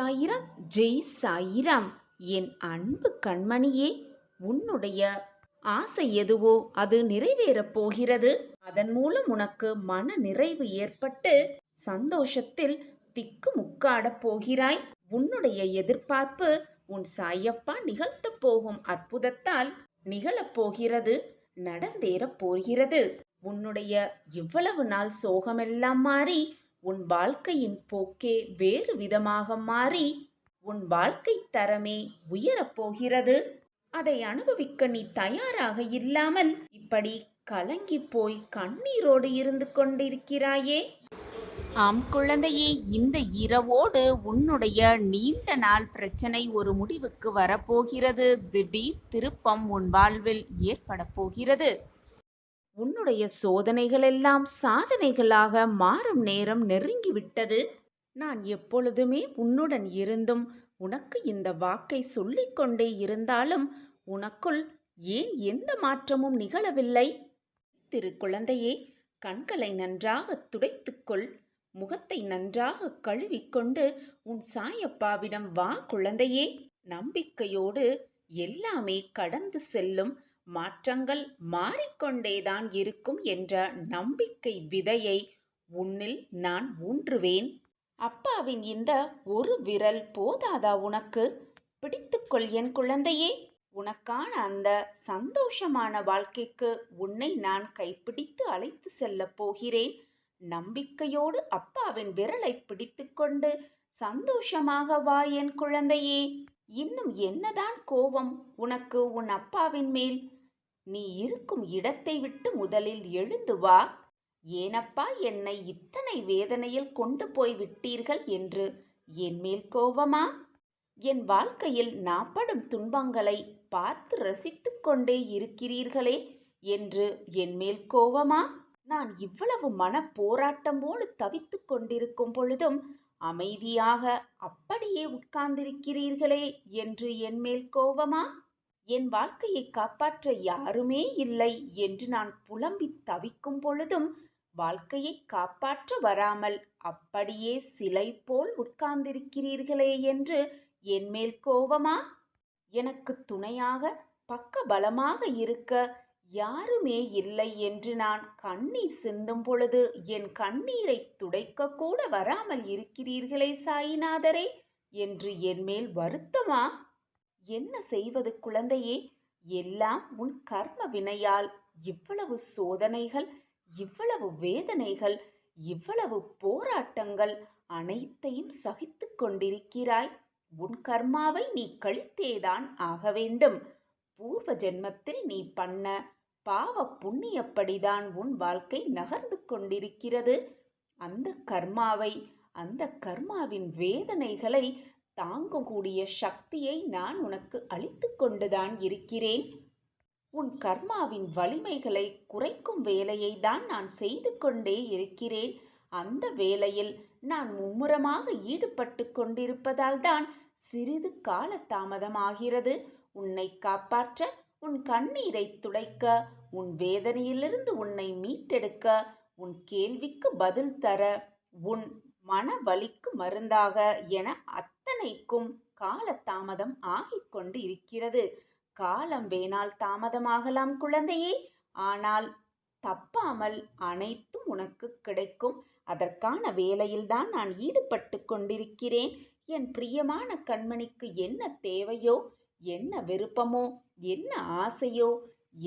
சாயிராம் ஜெய் சாயிராம். என் அன்பு கண்மணியே, உன்னுடைய ஆசை எதுவோ அது நிறைவேறப் போகிறது. அதன் மூலம் உனக்கு மன நிறைவு ஏற்பட்டு சந்தோஷத்தில் திக்கு முக்காடப் போகிறாய். உன்னுடைய எதிர்பார்ப்பு உன் சாயப்பா நிகழ்த்தப் போகும் அற்புதத்தால் நிகழப் போகிறது, நடந்தேறப் போகிறது. உன்னுடைய இவ்வளவு நாள் சோகமெல்லாம் மாறி உன் வாழ்க்கையின் போக்கே வேறு விதமாக மாறி உன் வாழ்க்கை தரமே உயரப் போகிறது. அதை அனுபவிக்க நீ தயாராக இல்லாமல் இப்படி கலங்கி போய் கண்ணீரோடு இருந்து கொண்டிருக்கிறாயே. ஆம் குழந்தையே, இந்த இரவோடு உன்னுடைய நீண்ட நாள் பிரச்சனை ஒரு முடிவுக்கு வரப்போகிறது. திடீர் திருப்பம் உன் வாழ்வில் ஏற்பட போகிறது. உன்னுடைய சோதனைகளெல்லாம் சாதனைகளாக மாறும் நேரம் நெருங்கிவிட்டது. நான் எப்பொழுதுமே உன்னுடன் இருந்தும் உனக்கு இந்த வாக்கை சொல்லிக்கொண்டே இருந்தாலும் உனக்குள் ஏன் எந்த மாற்றமும் நிகழவில்லை? குழந்தையே, கண்களை நன்றாக துடைத்துக்கொள், முகத்தை நன்றாக கழுவிக்கொண்டு உன் சாயப்பாவிடம் வா குழந்தையே. நம்பிக்கையோடு எல்லாமே கடந்து செல்லும், மாற்றங்கள் மாறிக்கொண்டேதான் இருக்கும் என்ற நம்பிக்கை விதையை உன்னில் நான் ஊன்றுவேன். அப்பாவின் இந்த ஒரு விரல் போதாதா உனக்கு? பிடித்துக்கொள் என் குழந்தையே. உனக்கான அந்த சந்தோஷமான வாழ்க்கைக்கு உன்னை நான் கைப்பிடித்து அழைத்து செல்லப் போகிறேன். நம்பிக்கையோடு அப்பாவின் விரலை பிடித்துக்கொண்டு சந்தோஷமாக வா என் குழந்தையே. இன்னும் என்னதான் கோபம் உனக்கு உன் அப்பாவின் மேல்? நீ இருக்கும் இடத்தை விட்டு முதலில் எழுந்து வா. ஏனப்பா என்னை இத்தனை வேதனையில் கொண்டு போய் விட்டீர்கள் என்று என் மேல் கோபமா? என் வாழ்க்கையில் நான் படும் துன்பங்களை பார்த்து ரசித்து கொண்டே இருக்கிறீர்களே என்று என் மேல் கோபமா? நான் இவ்வளவு மன போராட்டமோடு தவித்து கொண்டிருக்கும் பொழுதும் அமைதியாக அப்படியே உட்கார்ந்திருக்கிறீர்களே என்று என் மேல் கோபமா? என் வாழ்க்கையை காப்பாற்ற யாருமே இல்லை என்று நான் புலம்பி தவிக்கும் பொழுதும் வாழ்க்கையை காப்பாற்ற வராமல் அப்படியே சிலை போல் உட்கார்ந்திருக்கிறீர்களே என்று என் மேல் கோபமா? எனக்கு துணையாக பக்க பலமாக இருக்க யாருமே இல்லை என்று நான் கண்ணீர் சிந்தும் பொழுது என் கண்ணீரை துடைக்க கூட வராமல் இருக்கிறீர்களே சாயிநாதரே என்று என் மேல் வருத்தமா? என்ன செய்வது குழந்தையே? எல்லாம் உன் கர்ம வினையால் இவ்வளவு சோதனைகள், இவ்வளவு வேதனைகள், இவ்வளவு போராட்டங்கள் அனைத்தையும் சகித்து கொண்டிருக்கிறாய். உன் கர்மாவை நீ கழித்தேதான் ஆக வேண்டும். பூர்வ ஜென்மத்தில் நீ பண்ண பாவ புண்ணியப்படிதான் உன் வாழ்க்கை நகர்ந்து கொண்டிருக்கிறது. அந்த கர்மாவை, அந்த கர்மாவின் வேதனைகளை தாங்கக்கூடிய சக்தியை நான் உனக்கு அளித்து கொண்டுதான் இருக்கிறேன். உன் கர்மாவின் வலிமைகளை குறைக்கும் வேலையை தான் நான் செய்து கொண்டே இருக்கிறேன். அந்த வேலையில் நான் மும்முரமாக ஈடுபட்டு கொண்டிருப்பதால் தான் சிறிது கால தாமதமாகிறது. உன்னை காப்பாற்ற, உன் கண்ணீரை துடைக்க, உன் வேதனையிலிருந்து உன்னை மீட்டெடுக்க, உன் கேள்விக்கு பதில் தர, உன் மன வலிக்கு மருந்தாக என அத்தனைக்கும் கால தாமதம் ஆகிக் கொண்டு இருக்கிறது. காலம் வேணால் தாமதமாகலாம் குழந்தையே, ஆனால் தப்பாமல் அனைத்தும் உனக்கு கிடைக்கும். அதற்கான வேலையில்தான் நான் ஈடுபட்டு கொண்டிருக்கிறேன். என் பிரியமான கண்மணிக்கு என்ன தேவையோ, என்ன விருப்பமோ, என்ன ஆசையோ,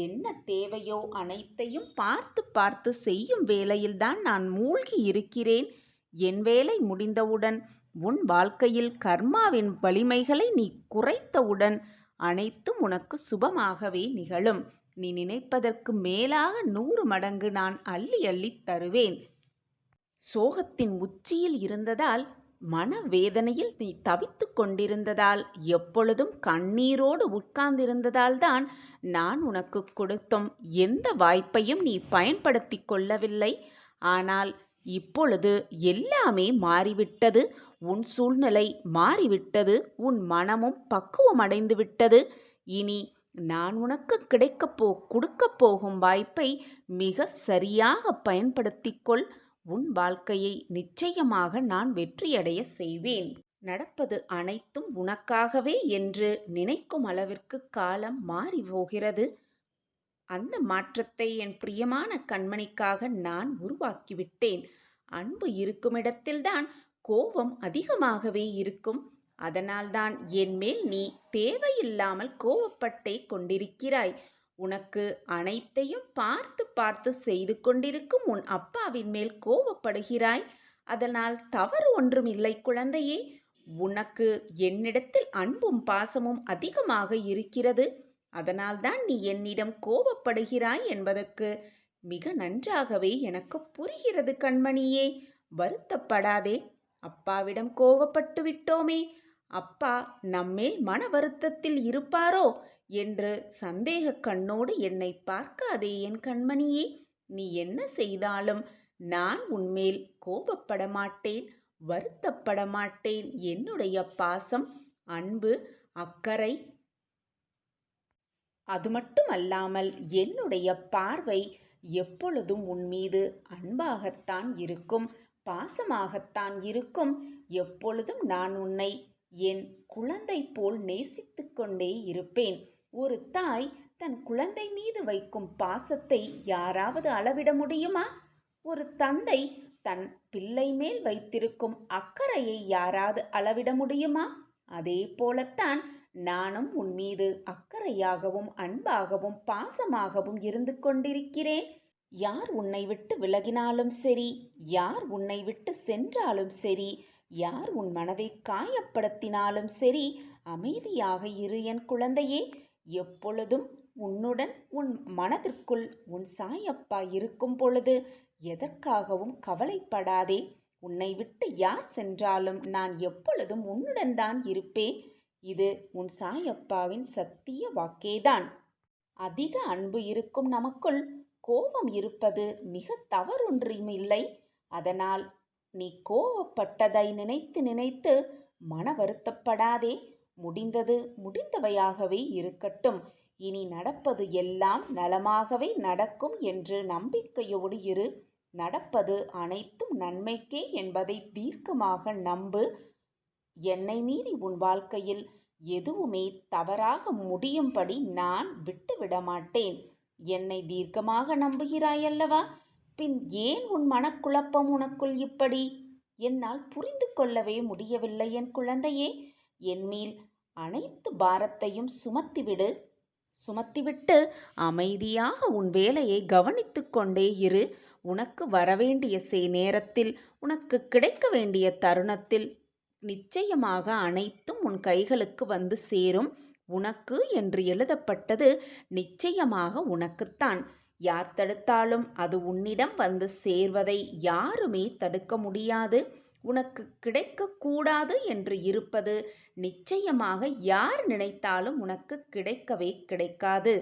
என்ன தேவையோ அனைத்தையும் பார்த்து பார்த்து செய்யும் வேலையில்தான் நான் மூழ்கி இருக்கிறேன். என் வேலை முடிந்தவுடன் உன் வாழ்க்கையில் கர்மாவின் வலிமைகளை நீ குறைத்தவுடன் அனைத்தும் உனக்கு சுபமாகவே நிகழும். நீ நினைப்பதற்கு மேலாக 100 மடங்கு நான் அள்ளி அள்ளி தருவேன். சோகத்தின் உச்சியில் இருந்ததால், மனவேதனையில் நீ தவித்து கொண்டிருந்ததால், எப்பொழுதும் கண்ணீரோடு உட்கார்ந்திருந்ததால் தான் நான் உனக்கு கொடுத்தும் எந்த வாய்ப்பையும் நீ பயன்படுத்தி கொள்ளவில்லை. ஆனால் இப்பொழுது எல்லாமே மாறிவிட்டது. உன் சூழ்நிலை மாறிவிட்டது. உன் மனமும் பக்குவமடைந்து விட்டது. இனி நான் உனக்கு கொடுக்கப் போகும் வாய்ப்பை மிக சரியாக பயன்படுத்திக்கொள். உன் வாழ்க்கையை நிச்சயமாக நான் வெற்றியடைய செய்வேன். நடப்பது அனைத்தும் உனக்காகவே என்று நினைக்கும் அளவிற்கு காலம் மாறி போகிறது. அந்த மாற்றத்தை என் பிரியமான கண்மணிக்காக நான் உருவாக்கிவிட்டேன். அன்பு இருக்குமிடத்தில்தான் கோபம் அதிகமாகவே இருக்கும். அதனால்தான் என் மேல் நீ தேவையில்லாமல் கோபப்பட்டே கொண்டிருக்கிறாய். உனக்கு அனைத்தையும் பார்த்து பார்த்து செய்து கொண்டிருக்கும் உன் அப்பாவின் மேல் கோபப்படுகிறாய். அதனால் தவறு ஒன்றும் இல்லை குழந்தையே. உனக்கு என்னிடத்தில் அன்பும் பாசமும் அதிகமாக இருக்கிறது. அதனால்தான் நீ என்னிடம் கோபப்படுகிறாய் என்பதற்கு மிக நன்றாகவே எனக்கு புரிகிறது கண்மணியே. வருத்தப்படாதே. அப்பாவிடம் கோபப்பட்டு விட்டோமே, அப்பா நம்மேல் மன வருத்தத்தில் இருப்பாரோ என்று சந்தேக கண்ணோடு என்னை பார்க்காதே என் கண்மணியே. நீ என்ன செய்தாலும் நான் உன்மேல் கோபப்பட மாட்டேன், வருத்தப்பட மாட்டேன். என்னுடைய பாசம், அன்பு, அக்கறை, அது மட்டுமல்லாமல் என்னுடைய பார்வை எப்பொழுதும் உன் மீது அன்பாகத்தான் இருக்கும், பாசமாகத்தான் இருக்கும். எப்பொழுதும் நான் உன்னை என் குழந்தை போல் நேசித்து கொண்டே இருப்பேன். ஒரு தாய் தன் குழந்தை மீது வைக்கும் பாசத்தை யாராவது அளவிட முடியுமா? ஒரு தந்தை தன் பிள்ளை மேல் வைத்திருக்கும் அக்கறையை யாராவது அளவிட முடியுமா? அதே போலத்தான் நானும் உன் மீது அக்கறையாகவும் அன்பாகவும் பாசமாகவும் இருந்து கொண்டிருக்கிறேன். யார் உன்னை விட்டு விலகினாலும் சரி, யார் உன்னை விட்டு சென்றாலும் சரி, யார் உன் மனதை காயப்படுத்தினாலும் சரி, அமைதியாக இரு என் குழந்தையே. எப்பொழுதும் உன்னுடன் உன் மனதிற்குள் உன் சாயப்பா இருக்கும் பொழுது எதற்காகவும் கவலைப்படாதே. உன்னை விட்டு யார் சென்றாலும் நான் எப்பொழுதும் உன்னுடன் தான் இருப்பேன். இது உன் சாயப்பாவின் சத்திய வாக்கேதான். அதிக அன்பு இருக்கும் நமக்குள் கோபம் இருப்பது மிக தவறொன்றுமில்லை. அதனால் நீ கோபப்பட்டதை நினைத்து நினைத்து மன வருத்தப்படாதே. முடிந்தது முடிந்தவையாகவே இருக்கட்டும். இனி நடப்பது எல்லாம் நலமாகவே நடக்கும் என்று நம்பிக்கையோடு இரு. நடப்பது அனைத்தும் நன்மைக்கே என்பதை தீர்க்கமாக நம்பு. என்னை மீறி உன் வாழ்க்கையில் எதுவுமே தவறாக முடியும்படி நான் விட்டுவிட மாட்டேன். என்னை தீர்க்கமாக நம்புகிறாயல்லவா? பின் ஏன் உன் மனக்குழப்பம் உனக்குள் இப்படி? என்னால் புரிந்து கொள்ளவே முடியவில்லை என் குழந்தையே. என்மேல் அனைத்து பாரத்தையும் சுமத்திவிட்டு அமைதியாக உன் வேலையை கவனித்து கொண்டே இரு. உனக்கு வரவேண்டிய நேரத்தில், உனக்கு கிடைக்க வேண்டிய தருணத்தில் நிச்சயமாக அனைத்தும் உன் கைகளுக்கு வந்து சேரும். உனக்கு என்று எழுதப்பட்டது நிச்சயமாக உனக்குத்தான். யார் தடுத்தாலும் அது உன்னிடம் வந்து சேர்வதை யாருமே தடுக்க முடியாது. உனக்கு கிடைக்கக்கூடாது என்று இருப்பது நிச்சயமாக யார் நினைத்தாலும் உனக்கு கிடைக்கவே கிடைக்காது.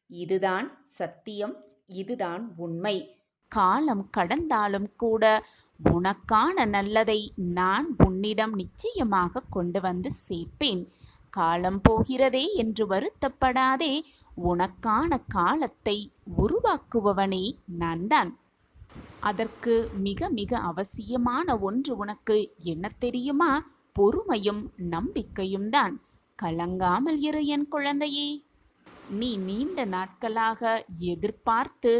இதுதான் சத்தியம், இதுதான் உண்மை. காலம் கடந்தாலும் கூட உனக்கான நல்லதை நான் உன்னிடம் நிச்சயமாக கொண்டு வந்து சேர்ப்பேன். காலம் போகிறதே என்று வருத்தப்படாதே. உனக்கான காலத்தை உருவாக்குபவனே நான்தான். அதற்கு மிக மிக அவசியமான ஒன்று உனக்கு என்ன தெரியுமா? பொறுமையும் நம்பிக்கையும் தான். கலங்காமல் இரு என் குழந்தையே. நீ நீண்ட நாட்களாக எதிர்பார்த்து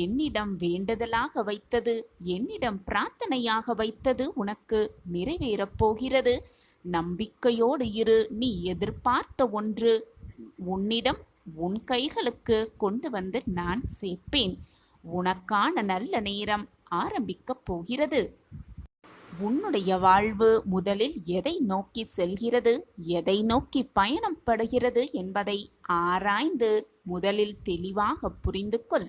என்னிடம் வேண்டுதலாக வைத்தது, என்னிடம் பிரார்த்தனையாக வைத்தது உனக்கு நிறைவேறப் போகிறது. நம்பிக்கையோடு இரு. நீ எதிர்பார்த்த ஒன்று உன்னிடம் உன் கைகளுக்கு கொண்டு வந்து நான் சேர்ப்பேன். உனக்கான நல்ல நேரம் ஆரம்பிக்கப் போகிறது. உன்னுடைய வாழ்வு முதலில் எதை நோக்கி செல்கிறது, எதை நோக்கி பயணப்படுகிறது என்பதை ஆராய்ந்து முதலில் தெளிவாக புரிந்து கொள்.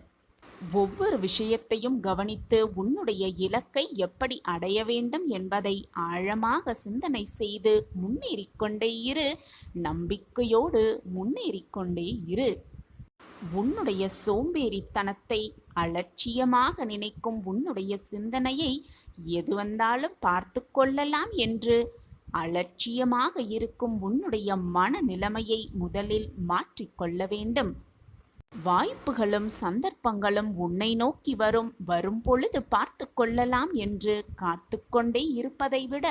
ஒவ்வொரு விஷயத்தையும் கவனித்து உன்னுடைய இலக்கை எப்படி அடைய வேண்டும் என்பதை ஆழமாக சிந்தனை செய்து முன்னேறிக்கொண்டே இரு. நம்பிக்கையோடு முன்னேறிக்கொண்டே இரு. உன்னுடைய சோம்பேறித்தனத்தை, அலட்சியமாக நினைக்கும் உன்னுடைய சிந்தனையை எது வந்தாலும் பார்த்து கொள்ளலாம் என்று அலட்சியமாக இருக்கும் உன்னுடைய மனநிலைமையை முதலில் மாற்றிக்கொள்ள வேண்டும். வாய்ப்புகளும் சந்தர்ப்பங்களும் உன்னை நோக்கி வரும் பொழுது பார்த்து கொள்ளலாம் என்று காத்து கொண்டே இருப்பதை விட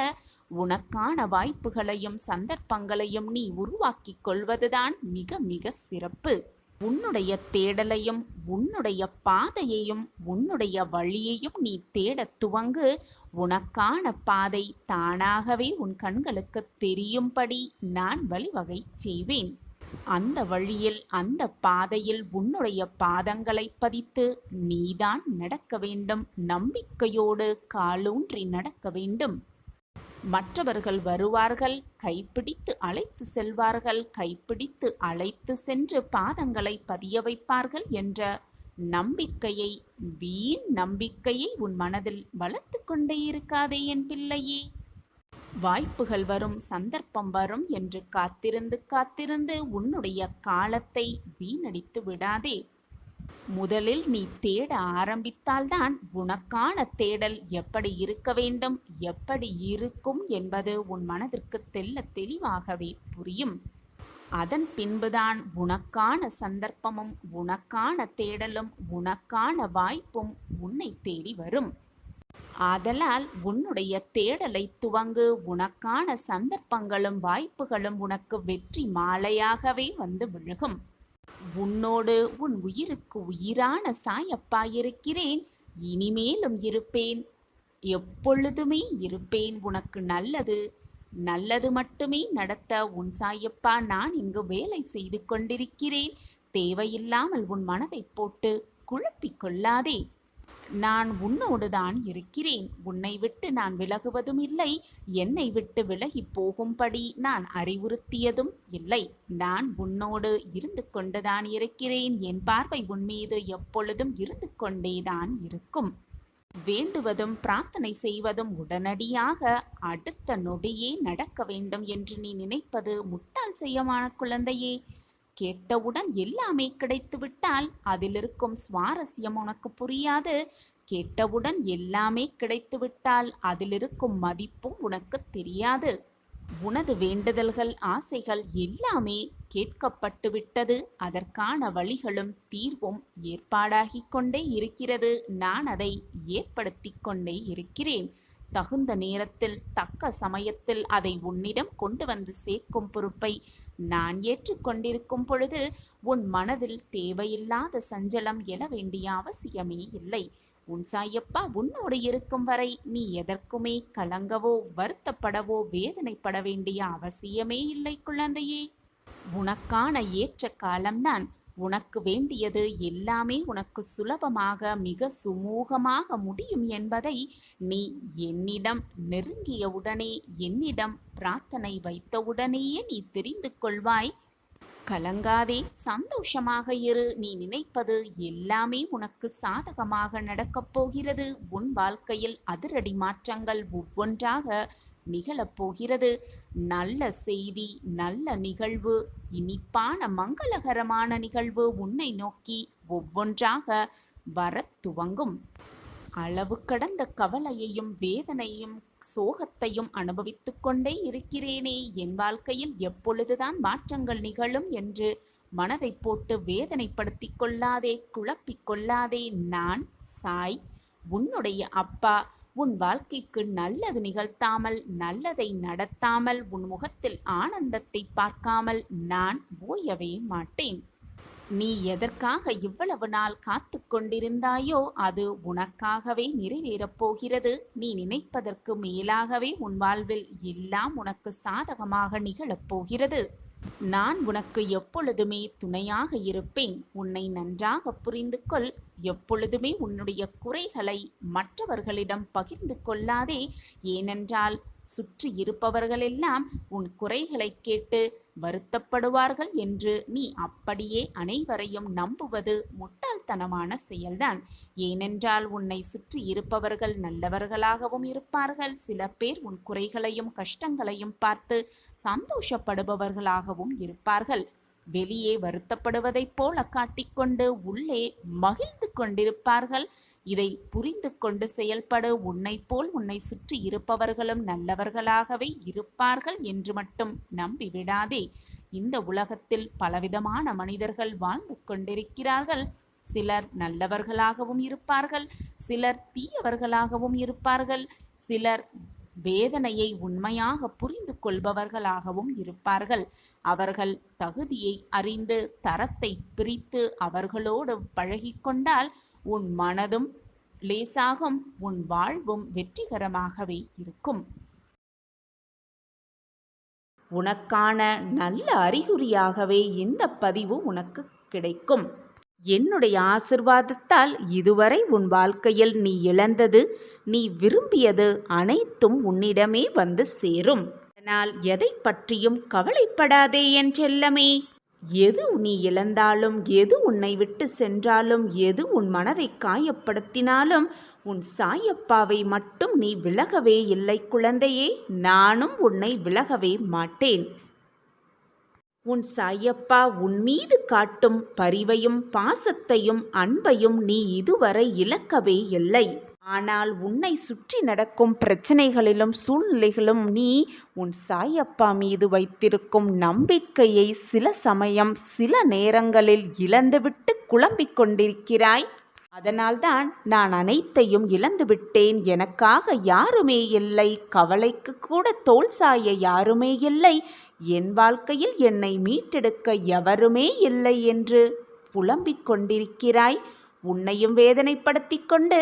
உனக்கான வாய்ப்புகளையும் சந்தர்ப்பங்களையும் நீ உருவாக்கிக் கொள்வதுதான் மிக மிக சிறப்பு. உன்னுடைய தேடலையும் உன்னுடைய பாதையையும் உன்னுடைய வழியையும் நீ தேடத் துவங்கு. உனக்கான பாதை தானாகவே உன் கண்களுக்கு தெரியும்படி நான் வழிவகை செய்வேன். அந்த வழியில் அந்த பாதையில் உன்னுடைய பாதங்களை பதித்து நீதான் நடக்க வேண்டும். நம்பிக்கையோடு காலூன்றி நடக்க வேண்டும். மற்றவர்கள் வருவார்கள், கைப்பிடித்து அழைத்து செல்வார்கள், கைப்பிடித்து அழைத்து சென்று பாதங்களை பதிய வைப்பார்கள் என்ற நம்பிக்கையை, வீண் நம்பிக்கையை உன் மனதில் வளர்த்து கொண்டே இருக்காதே என் பிள்ளையே. வாய்ப்புகள் வரும், சந்தர்ப்பம் வரும் என்று காத்திருந்து காத்திருந்து உன்னுடைய காலத்தை வீணடித்து விடாதே. முதலில் நீ தேட ஆரம்பித்தால்தான் உனக்கான தேடல் எப்படி இருக்க வேண்டும், எப்படி இருக்கும் என்பது உன் மனதிற்கு தெள்ளத் தெளிவாகவே புரியும். அதன் பின்புதான் உனக்கான சந்தர்ப்பமும் உனக்கான தேடலும் உனக்கான வாய்ப்பும் உன்னை தேடி வரும். ஆதலால் உன்னுடைய தேடலை துவங்கு. உனக்கான சந்தர்ப்பங்களும் வாய்ப்புகளும் உனக்கு வெற்றி மாலையாகவே வந்து விழுகும். உன்னோடு உன் உயிருக்கு உயிரான சாயப்பா இருக்கிறேன். இனிமேலும் இருப்பேன், எப்பொழுதுமே இருப்பேன். உனக்கு நல்லது மட்டுமே நடத்த உன் சாயப்பா நான் இங்கு வேலை செய்து கொண்டிருக்கிறேன். தேவையில்லாமல் உன் மனதை போட்டு குழப்பிக் கொள்ளாதே. நான் உன்னோடு தான் இருக்கிறேன். உன்னை விட்டு நான் விலகுவதும் இல்லை, என்னை விட்டு விலகி போகும்படி நான் அறிவுறுத்தியதும் இல்லை. நான் உன்னோடு இருந்து கொண்டுதான் இருக்கிறேன். என் பார்வை உன் மீது எப்பொழுதும் இருந்து கொண்டேதான் இருக்கும். வேண்டுவதும் பிரார்த்தனை செய்வதும் உடனடியாக அடுத்த நொடியே நடக்க வேண்டும் என்று நீ நினைப்பது முட்டாள் செய்யமான குழந்தையே. கேட்டவுடன் எல்லாமே கிடைத்துவிட்டால் அதில் இருக்கும் சுவாரஸ்யம் உனக்கு புரியாது. கேட்டவுடன் எல்லாமே கிடைத்துவிட்டால் அதில் இருக்கும் மதிப்பும் உனக்கு தெரியாது. உனது வேண்டுதல்கள், ஆசைகள் எல்லாமே கேட்கப்பட்டு விட்டது. அதற்கான வழிகளும் தீர்வும் ஏற்பாடாகி கொண்டே இருக்கிறது. நான் அதை ஏற்படுத்தி கொண்டே இருக்கிறேன். தகுந்த நேரத்தில் தக்க சமயத்தில் அதை உன்னிடம் கொண்டு வந்து சேர்க்கும் பொறுப்பை நான் ஏற்றுக்கொண்டிருக்கும் பொழுது உன் மனதில் தேவையில்லாத சஞ்சலம் எழ வேண்டிய அவசியமே இல்லை. உன் சாயப்பா உன்னோடு இருக்கும் வரை நீ எதற்குமே கலங்கவோ வருத்தப்படவோ வேதனைப்பட வேண்டிய அவசியமே இல்லை குழந்தையே. உனக்கான ஏற்ற காலம்தான். உனக்கு வேண்டியது எல்லாமே உனக்கு சுலபமாக மிக சுமூகமாக முடியும் என்பதை நீ என்னிடம் நெருங்கியவுடனே, என்னிடம் பிரார்த்தனை வைத்தவுடனேயே நீ தெரிந்து கொள்வாய். கலங்காதே, சந்தோஷமாக இரு. நீ நினைப்பது எல்லாமே உனக்கு சாதகமாக நடக்கப் போகிறது. உன் வாழ்க்கையில் அதிரடி மாற்றங்கள் ஒவ்வொன்றாக நிகழப்போகிறது. நல்ல செய்தி, நல்ல நிகழ்வு, இனிப்பான மங்களகரமான நிகழ்வு உன்னை நோக்கி ஒவ்வொன்றாக வரத் துவங்கும். அளவு கடந்த கவலையையும் வேதனையும் சோகத்தையும் அனுபவித்து கொண்டே இருக்கிறேனே, என் வாழ்க்கையில் எப்பொழுதுதான் மாற்றங்கள் நிகழும் என்று மனதை போட்டு வேதனைப்படுத்தி கொள்ளாதே, குழப்பிக் கொள்ளாதே. நான் சாய், உன்னுடைய அப்பா, உன் வாழ்க்கைக்கு நல்லது நிகழ்த்தாமல், நல்லதை நடத்தாமல், உன் முகத்தில் ஆனந்தத்தை பார்க்காமல் நான் ஓயவே மாட்டேன். நீ எதற்காக இவ்வளவு நாள் காத்து கொண்டிருந்தாயோ அது உனக்காகவே நிறைவேறப் போகிறது. நீ நினைப்பதற்கு மேலாகவே உன் வாழ்வில் எல்லாம் உனக்கு சாதகமாக நிகழப்போகிறது. நான் உனக்கு எப்பொழுதுமே துணையாக இருப்பேன். உன்னை நன்றாக புரிந்து கொள். எப்பொழுதுமே உன்னுடைய குறைகளை மற்றவர்களிடம் பகிர்ந்து கொள்ளாதே. ஏனென்றால் சுற்றி இருப்பவர்களெல்லாம் உன் குறைகளை கேட்டு வருத்தப்படுவார்கள் என்று நீ அப்படியே அனைவரையும் நம்புவது முட்டாள்தனமான செயல்தான். ஏனென்றால் உன்னை சுற்றி இருப்பவர்கள் நல்லவர்களாகவும் இருப்பார்கள். சில பேர் உன் குறைகளையும் கஷ்டங்களையும் பார்த்து சந்தோஷப்படுபவர்களாகவும் இருப்பார்கள். வெளியே வருத்தப்படுவதைப் போல காட்டிக்கொண்டு உள்ளே மகிழ்ந்து கொண்டிருப்பார்கள். இதை புரிந்து கொண்டு செயல்படு. உன்னை போல் உன்னை சுற்றி இருப்பவர்களும் நல்லவர்களாகவே இருப்பார்கள் என்று மட்டும் நம்பிவிடாதே. இந்த உலகத்தில் பலவிதமான மனிதர்கள் வாழ்ந்து கொண்டிருக்கிறார்கள். சிலர் நல்லவர்களாகவும் இருப்பார்கள், சிலர் தீயவர்களாகவும் இருப்பார்கள், சிலர் வேதனையை உண்மையாக புரிந்து கொள்பவர்களாகவும் இருப்பார்கள். அவர்கள் தகுதியை அறிந்து தரத்தை பிரித்து அவர்களோடு பழகிக்கொண்டால் உன் மனதும் லேசாகும், உன் வாழ்வும் வெற்றிகரமாகவே இருக்கும். உனக்கான நல்ல அறிகுறியாகவே இந்த பதிவு உனக்கு கிடைக்கும். என்னுடைய ஆசிர்வாதத்தால் இதுவரை உன் வாழ்க்கையில் நீ இழந்தது, நீ விரும்பியது அனைத்தும் உன்னிடமே வந்து சேரும். அதனால் எதை பற்றியும் கவலைப்படாதே என் செல்லமே. எது நீ இழந்தாலும், எது உன்னை விட்டு சென்றாலும், எது உன் மனதை காயப்படுத்தினாலும் உன் சாயப்பாவை மட்டும் நீ விலகவே இல்லை குழந்தையே. நானும் உன்னை விலகவே மாட்டேன். உன் சாயப்பா உன் மீது காட்டும் பரிவையும் பாசத்தையும் அன்பையும் நீ இதுவரை இழக்கவே இல்லை. ஆனால் உன்னை சுற்றி நடக்கும் பிரச்சனைகளிலும் சூழ்நிலைகளும் நீ உன் சாயப்பா மீது வைத்திருக்கும் நம்பிக்கையை சில சமயம் சில நேரங்களில் இழந்துவிட்டு குழம்பிக் கொண்டிருக்கிறாய். அதனால்தான் நான் அனைத்தையும் இழந்துவிட்டேன், எனக்காக யாருமே இல்லை, கவலைக்கு கூட தோள் சாய யாருமே இல்லை, என் வாழ்க்கையில் என்னை மீட்டெடுக்க எவருமே இல்லை என்று புலம்பிக் கொண்டிருக்கிறாய். உன்னையும் வேதனைப்படுத்திக் கொண்டு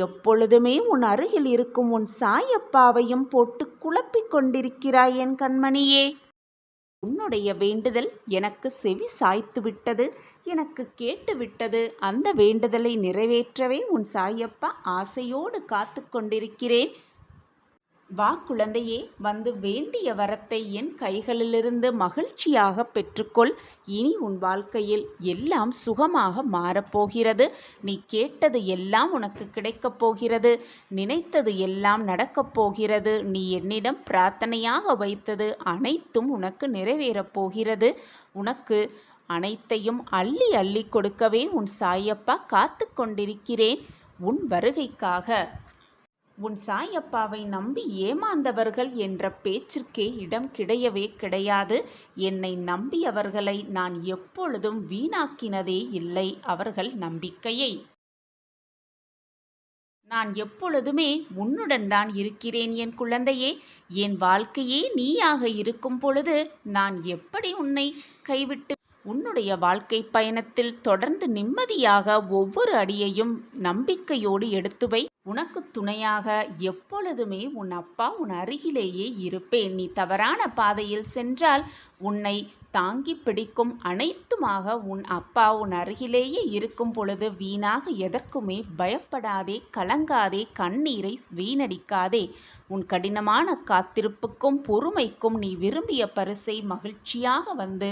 எப்பொழுதுமே உன் அருகில் இருக்கும் உன் சாயப்பாவையும் போட்டு குழப்பிக் கொண்டிருக்கிறாய் என் கண்மணியே. உன்னுடைய வேண்டுதல் எனக்கு செவி சாய்த்து விட்டது, எனக்கு கேட்டுவிட்டது. அந்த வேண்டுதலை நிறைவேற்றவே உன் சாயப்பா ஆசையோடு காத்து கொண்டிருக்கிறேன். வா குழந்தையே, வந்து வேண்டிய வரத்தை என் கைகளிலிருந்து மகிழ்ச்சியாக பெற்றுக்கொள். இனி உன் வாழ்க்கையில் எல்லாம் சுகமாக மாறப்போகிறது. நீ கேட்டது எல்லாம் உனக்கு கிடைக்கப் போகிறது. நினைத்தது எல்லாம் நடக்கப் போகிறது. நீ என்னிடம் பிரார்த்தனையாக வைத்தது அனைத்தும் உனக்கு நிறைவேறப் போகிறது. உனக்கு அனைத்தையும் அள்ளி அள்ளி கொடுக்கவே உன் சாயப்பா காத்து கொண்டிருக்கிறேன் உன் வருகைக்காக. உன் சாயப்பாவை நம்பி ஏமாந்தவர்கள் என்ற பேச்சிற்கே இடம் கிடையவே கிடையாது. என்னை நம்பியவர்களை நான் எப்பொழுதும் வீணாக்கினதே இல்லை அவர்கள் நம்பிக்கையை. நான் எப்பொழுதுமே உன்னுடன் தான் இருக்கிறேன் என் குழந்தையே. என் வாழ்க்கையே நீயாக இருக்கும் பொழுது நான் எப்படி உன்னை கைவிட்டு உன்னுடைய வாழ்க்கை பயணத்தில் தொடர்ந்து நிம்மதியாக ஒவ்வொரு அடியையும் நம்பிக்கையோடு எடுத்து வை. உனக்கு துணையாக எப்பொழுதுமே உன் அப்பா உன் அருகிலேயே இருப்பேன். நீ தவறான பாதையில் சென்றால் உன்னை தாங்கி பிடிக்கும் அனைத்துமாக உன் அப்பா உன் அருகிலேயே இருக்கும் பொழுது வீணாக எதற்குமே பயப்படாதே, கலங்காதே, கண்ணீரை வீணடிக்காதே. உன் கடினமான காத்திருப்புக்கும் பொறுமைக்கும் நீ விரும்பிய பரிசை மகிழ்ச்சியாக வந்து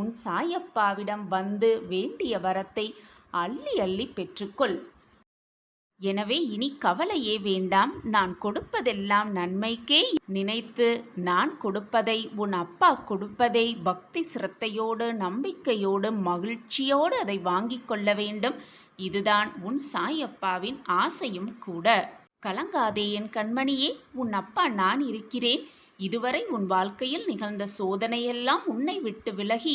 உன் சாயப்பாவிடம் வந்து வேண்டிய வரத்தை அள்ளி அள்ளி பெற்றுக்கொள். எனவே இனி கவலையே வேண்டாம். நான் கொடுப்பதெல்லாம் நன்மைக்கே நினைத்து நான் கொடுப்பதை, உன் அப்பா கொடுப்பதை பக்தி சிரத்தையோடு நம்பிக்கையோடு மகிழ்ச்சியோடு அதை வாங்கிக் கொள்ள வேண்டும். இதுதான் உன் சாயப்பாவின் ஆசையும் கூட. கலங்காதே என் கண்மணியே, உன் அப்பா நான் இருக்கிறேன். இதுவரை உன் வாழ்க்கையில் நிகழ்ந்த சோதனையெல்லாம் உன்னை விட்டு விலகி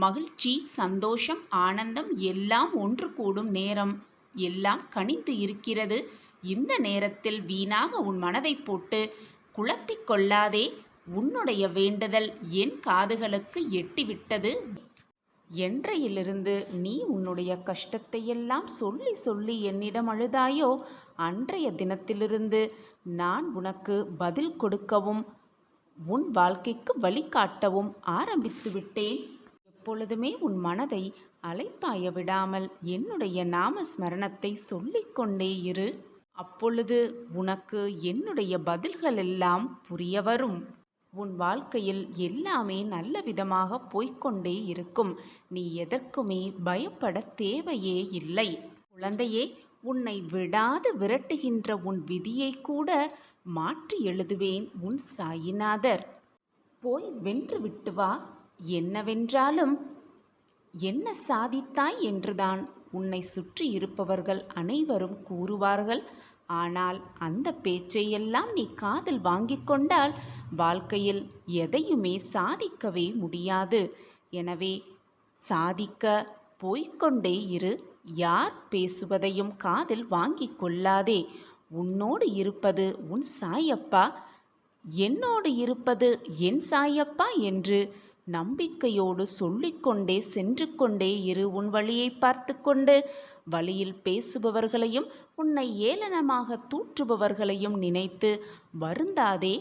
மகிழ்ச்சி, சந்தோஷம், ஆனந்தம் எல்லாம் ஒன்று கூடும் நேரம் எல்லாம் கனிந்து இருக்கிறது. இந்த நேரத்தில் வீணாக உன் மனதை போட்டு குழப்பிக் கொள்ளாதே. உன்னுடைய வேண்டுதல் என் காதுகளுக்கு எட்டிவிட்டது. என்றையிலிருந்து நீ உன்னுடைய கஷ்டத்தையெல்லாம் சொல்லி சொல்லி என்னிடம் அழுதாயோ, அன்றைய தினத்திலிருந்து நான் உனக்கு பதில் கொடுக்கவும் உன் வாழ்க்கைக்கு வழிகாட்டவும் ஆரம்பித்து விட்டேன். எப்பொழுதுமே உன் மனதை அலைப்பாய விடாமல் என்னுடைய நாமஸ்மரணத்தை சொல்லிக்கொண்டே இரு. அப்பொழுது உனக்கு என்னுடைய பதில்கள் எல்லாம் புரிய வரும். உன் வாழ்க்கையில் எல்லாமே நல்ல விதமாக போய்கொண்டே இருக்கும். நீ எதற்குமே பயப்பட தேவையே இல்லை. குழந்தையே, உன்னை விடாது விரட்டுகின்ற உன் விதியை கூட மாற்றி எழுதுவேன் உன் சாயிநாதர். போய் வென்று விட்டு வா. என்னவென்றாலும் என்ன சாதித்தாய் என்றுதான் உன்னை சுற்றி இருப்பவர்கள் அனைவரும் கூறுவார்கள். ஆனால் அந்த பேச்சையெல்லாம் நீ காதில் வாங்கிக் கொண்டால் வாழ்க்கையில் எதையுமே சாதிக்கவே முடியாது. எனவே சாதிக்க போய்கொண்டே இரு. யார் பேசுவதையும் காதில் வாங்கிக் கொள்ளாதே. உன்னோடு இருப்பது உன் சாயப்பா. என்னோடு இருப்பது என் சாயப்பா என்று நம்பிக்கையோடு சொல்லிக்கொண்டே சென்று கொண்டே இரு. உன் வழியை பார்த்து கொண்டு வழியில் பேசுபவர்களையும் உன்னை ஏளனமாக தூற்றுபவர்களையும் நினைத்து வருந்தாதே.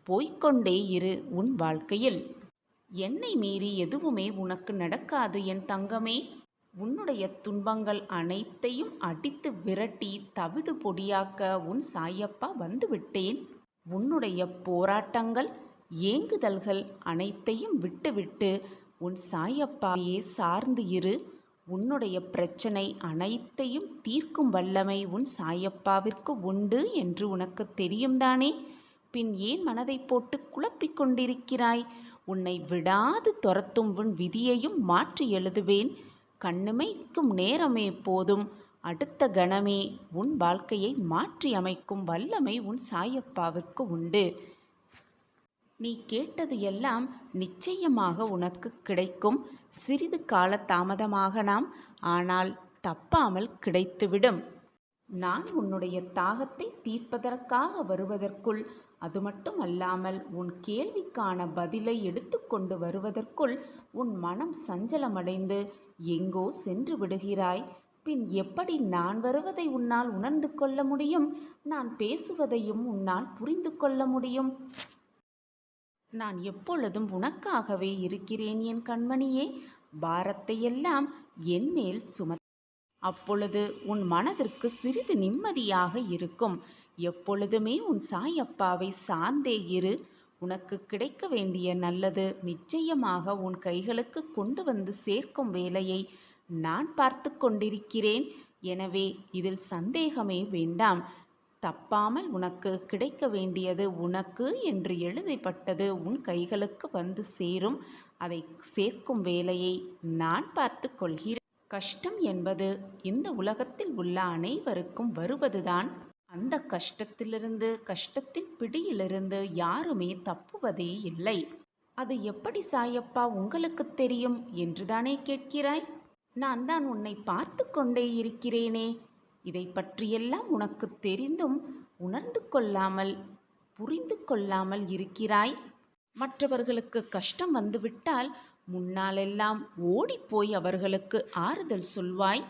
போய்க்கொண்டே இரு உன் வாழ்க்கையில். என்னை மீறி எதுவுமே உனக்கு நடக்காது என் தங்கமே. உன்னுடைய துன்பங்கள் அனைத்தையும் அடித்து விரட்டி தவிடு பொடியாக்க உன் சாயப்பா வந்துவிட்டேன். உன்னுடைய போராட்டங்கள் ஏங்குதல்கள் அனைத்தையும் விட்டுவிட்டு உன் சாயப்பாவையே சார்ந்து இரு. உன்னுடைய பிரச்சனை அனைத்தையும் தீர்க்கும் வல்லமை உன் சாயப்பாவிற்கு உண்டு என்று உனக்கு தெரியும் தானே? பின் ஏன் மனதை போட்டு குழப்பிக் கொண்டிருக்கிறாய்? உன்னை விடாது துரத்தும் உன் விதியையும் மாற்றி எழுதுவேன். கண்ணிமைக்கும் நேரமே போதும், அடுத்த கணமே உன் வாழ்க்கையை மாற்றி அமைக்கும் வல்லமை உன் சாயப்பாவிற்கு உண்டு. நீ கேட்டது எல்லாம் நிச்சயமாக உனக்கு கிடைக்கும். சிறிது கால தாமதமாகலாம், ஆனால் தப்பாமல் கிடைத்துவிடும். நான் உன்னுடைய தாகத்தை தீர்ப்பதற்காக வருவதற்குள், அது மட்டும் அல்லாமல் உன் கேள்விக்கான பதிலை எடுத்துக்கொண்டு வருவதற்குள் உன் மனம் சஞ்சலமடைந்து எங்கோ சென்று விடுகிறாய். பின் எப்படி நான் வருவதை உன்னால் உணர்ந்து கொள்ள முடியும்? நான் பேசுவதையும் உன்னால் புரிந்து கொள்ள முடியும்? நான் எப்பொழுதும் உனக்காகவே இருக்கிறேன் என் கண்மணியே. பாரத்தையெல்லாம் என் மேல் அப்பொழுது உன் மனதிற்கு சிறிது நிம்மதியாக இருக்கும். எப்பொழுதுமே உன் சாயப்பாவை சார்ந்தே இரு. உனக்கு கிடைக்க வேண்டிய நல்லது நிச்சயமாக உன் கைகளுக்கு கொண்டு வந்து சேர்க்கும் வேலையை நான் பார்த்து கொண்டிருக்கிறேன். எனவே இதில் சந்தேகமே வேண்டாம். தப்பாமல் உனக்கு கிடைக்க வேண்டியது உனக்கு என்று எழுதப்பட்டது உன் கைகளுக்கு வந்து சேரும். அதை சேர்க்கும் வேலையை நான் பார்த்து கொள்கிறேன். கஷ்டம் என்பது இந்த உலகத்தில் உள்ள அனைவருக்கும் வருவதுதான். அந்த கஷ்டத்திலிருந்து, கஷ்டத்தின் பிடியிலிருந்து யாருமே தப்புவதே இல்லை. அது எப்படி சாயப்பா உங்களுக்கு தெரியும் என்றுதானே கேட்கிறாய்? நான் தான் உன்னை பார்த்து கொண்டே இருக்கிறேனே. இதை பற்றியெல்லாம் உனக்கு தெரிந்தும் உணர்ந்து கொள்ளாமல், புரிந்து கொள்ளாமல் இருக்கிறாய். மற்றவர்களுக்கு கஷ்டம் வந்துவிட்டால் முன்னாலெல்லாம் ஓடிப்போய் அவர்களுக்கு ஆறுதல் சொல்வாய்.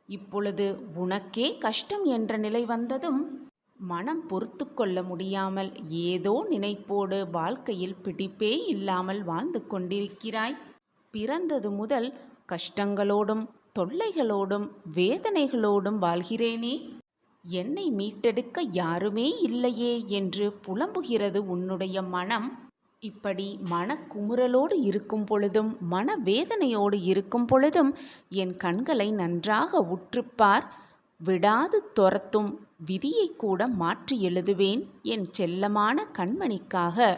இப்பொழுது உனக்கே கஷ்டம் என்ற நிலை வந்ததும் மனம் பொறுத்து கொள்ள முடியாமல் ஏதோ நினைப்போடு வாழ்க்கையில் பிடிப்பே இல்லாமல் வாழ்ந்து கொண்டிருக்கிறாய். பிறந்தது முதல் கஷ்டங்களோடும் தொல்லைகளோடும் வேதனைகளோடும் வாழ்கிறேனே. என்னை மீட்டெடுக்க யாருமே இல்லையே என்று புலம்புகிறது உன்னுடைய மனம். இப்படி மனக்குமுறலோடு இருக்கும் பொழுதும், மனவேதனையோடு இருக்கும் பொழுதும் என் கண்களை நன்றாக உற்றுப்பார். விடாது துரத்தும் விதியை கூட மாற்றி எழுதுவேன் என் செல்லமான கண்மணிக்காக.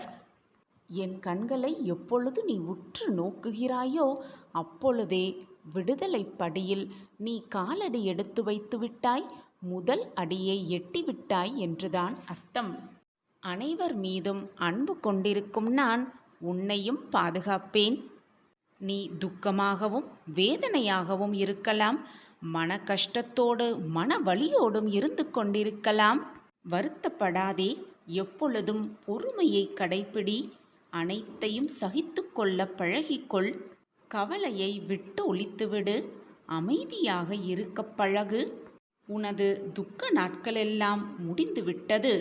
என் கண்களை எப்பொழுது நீ உற்று நோக்குகிறாயோ அப்பொழுதே விடுதலை படியில் நீ காலடி எடுத்து வைத்து விட்டாய், முதல் அடியை எட்டிவிட்டாய் என்றுதான் அர்த்தம். அனைவர் மீதும் அன்பு கொண்டிருக்கும் நான் உன்னையும் பாதுகாப்பேன். நீ துக்கமாகவும் வேதனையாகவும் இருக்கலாம், மன கஷ்டத்தோடு மன வலியோடும் இருந்து கொண்டிருக்கலாம். வருத்தப்படாதே. எப்பொழுதும் பொறுமையை கடைப்பிடி. அனைத்தையும் சகித்து கொள்ள பழகிக்கொள். கவலையை விட்டு ஒழித்துவிடு. அமைதியாக இருக்க பழகு. உனது துக்க நாட்களெல்லாம் முடிந்துவிட்டது.